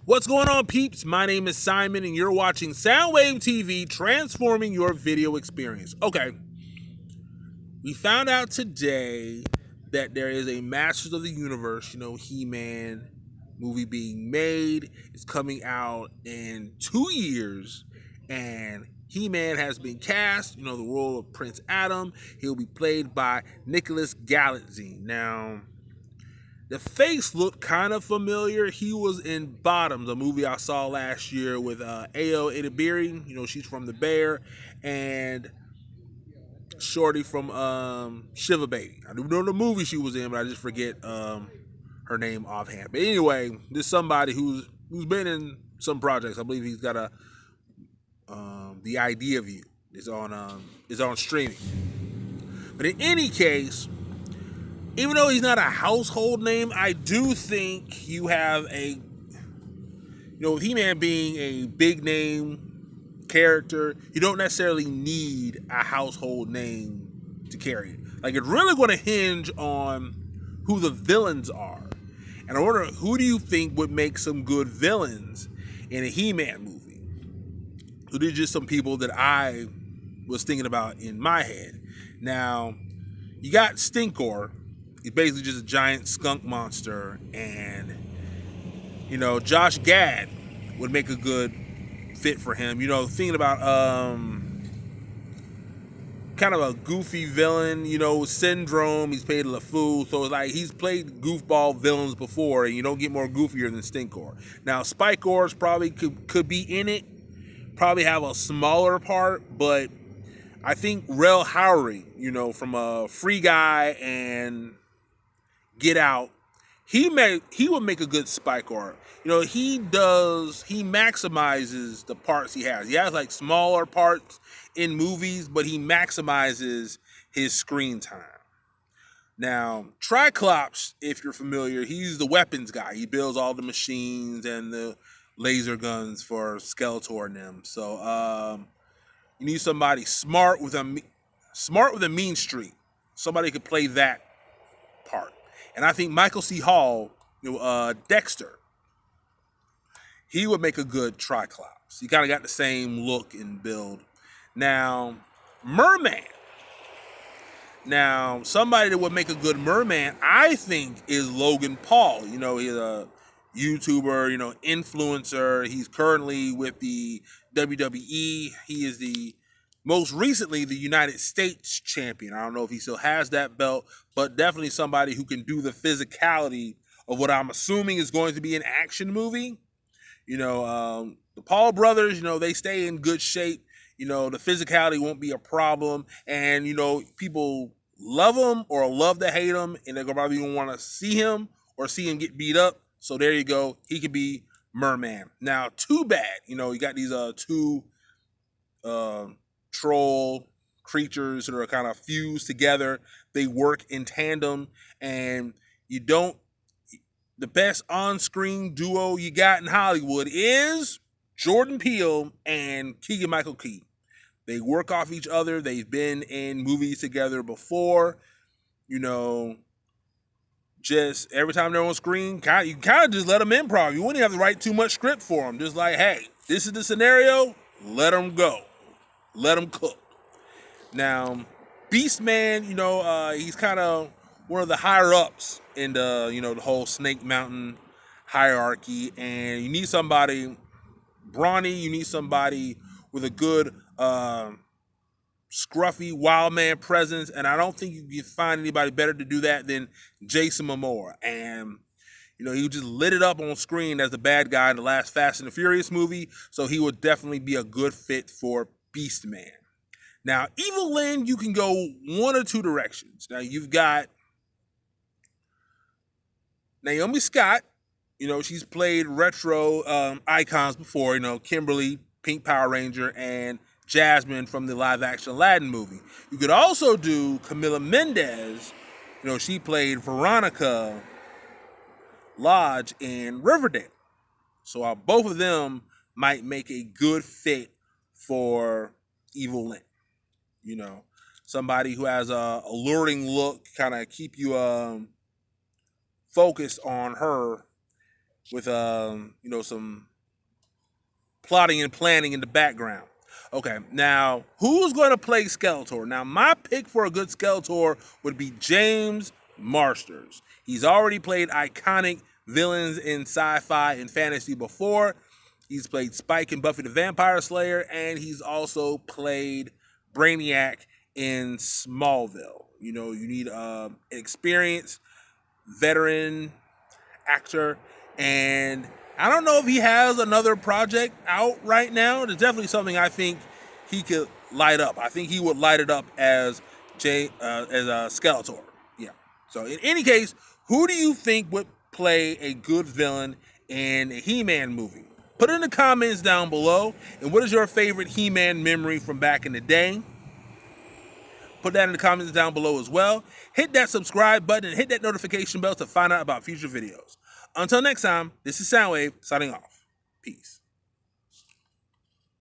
What's going on, peeps? My name is Simon, and you're watching Soundwave TV, transforming your video experience. Okay, we found out today that there is a Masters of the Universe, He-Man movie being made. It's coming out in 2 years, and He-Man has been cast, the role of Prince Adam. He'll be played by Nicholas Galitzine. Now, the face looked kind of familiar. He was in Bottoms, a movie I saw last year with Ayo Edebiri. She's from The Bear, and Shorty from Shiva Baby. I do know the movie she was in, but I just forget her name offhand. But anyway, this is somebody who's been in some projects. I believe he's got a The Idea of You is on streaming. But in any case, even though he's not a household name, I do think you have with He-Man being a big name character, you don't necessarily need a household name to carry it. Like, it's really going to hinge on who the villains are. And I wonder, who do you think would make some good villains in a He-Man movie? So these are just some people that I was thinking about in my head. Now, you got Stinkor. He's basically just a giant skunk monster, and Josh Gad would make a good fit for him. Thinking about kind of a goofy villain, Syndrome. He's played LeFou, so it's like he's played goofball villains before, and you don't get more goofier than Stinkor. Now, Spikors probably could be in it, probably have a smaller part, but I think Rel Howery, from a Free Guy and Get Out, he would make a good Spikor. He maximizes the parts he has. He has like smaller parts in movies, but he maximizes his screen time. Now, Triclops, if you're familiar, he's the weapons guy. He builds all the machines and the laser guns for Skeletor and them. So you need somebody smart with a mean streak. Somebody could play that part. And I think Michael C. Hall, Dexter, he would make a good Triclops. He kind of got the same look and build. Now, Merman. Now, somebody that would make a good Merman, I think, is Logan Paul. He's a YouTuber, influencer. He's currently with the WWE. He is most recently the United States champion. I don't know if he still has that belt, but definitely somebody who can do the physicality of what I'm assuming is going to be an action movie. The Paul brothers, they stay in good shape. The physicality won't be a problem. And, people love him or love to hate him, and they're probably going to want to see him or see him get beat up. So there you go. He could be Merman. Now, Too Bad. You got these two troll creatures that are kind of fused together. They work in tandem, and the best on-screen duo you got in Hollywood is Jordan Peele and Keegan-Michael Key. They work off each other. They've been in movies together before. Just every time they're on screen, you kind of just let them improv. You wouldn't have to write too much script for them. Just like, hey, this is the scenario. Let them go. Let them cook. Now, Beastman, he's kind of one of the higher ups in the whole Snake Mountain hierarchy, and you need somebody brawny. You need somebody with a good scruffy wild man presence, and I don't think you can find anybody better to do that than Jason Momoa. And he just lit it up on screen as the bad guy in the last Fast and the Furious movie, so he would definitely be a good fit for Beastman. Now, Evil Lynn, you can go one or two directions. Now, you've got Naomi Scott. She's played retro icons before, Kimberly, Pink Power Ranger, and Jasmine from the live-action Aladdin movie. You could also do Camila Mendez. She played Veronica Lodge in Riverdale. So both of them might make a good fit for Evil Lynn. Somebody who has a alluring look, kind of keep you focused on her with some plotting and planning in the background. Okay, now who's going to play Skeletor? Now my pick for a good Skeletor would be James Marsters. He's already played iconic villains in sci-fi and fantasy before. He's played Spike in Buffy the Vampire Slayer, and he's also played Brainiac in Smallville. You know, you need an experienced veteran actor, and I don't know if he has another project out right now. It's definitely something I think he could light up. I think he would light it up as Skeletor. Yeah. So in any case, who do you think would play a good villain in a He-Man movie? Put it in the comments down below. And what is your favorite He-Man memory from back in the day? Put that in the comments down below as well. Hit that subscribe button and hit that notification bell to find out about future videos. Until next time, this is Soundwave signing off. Peace.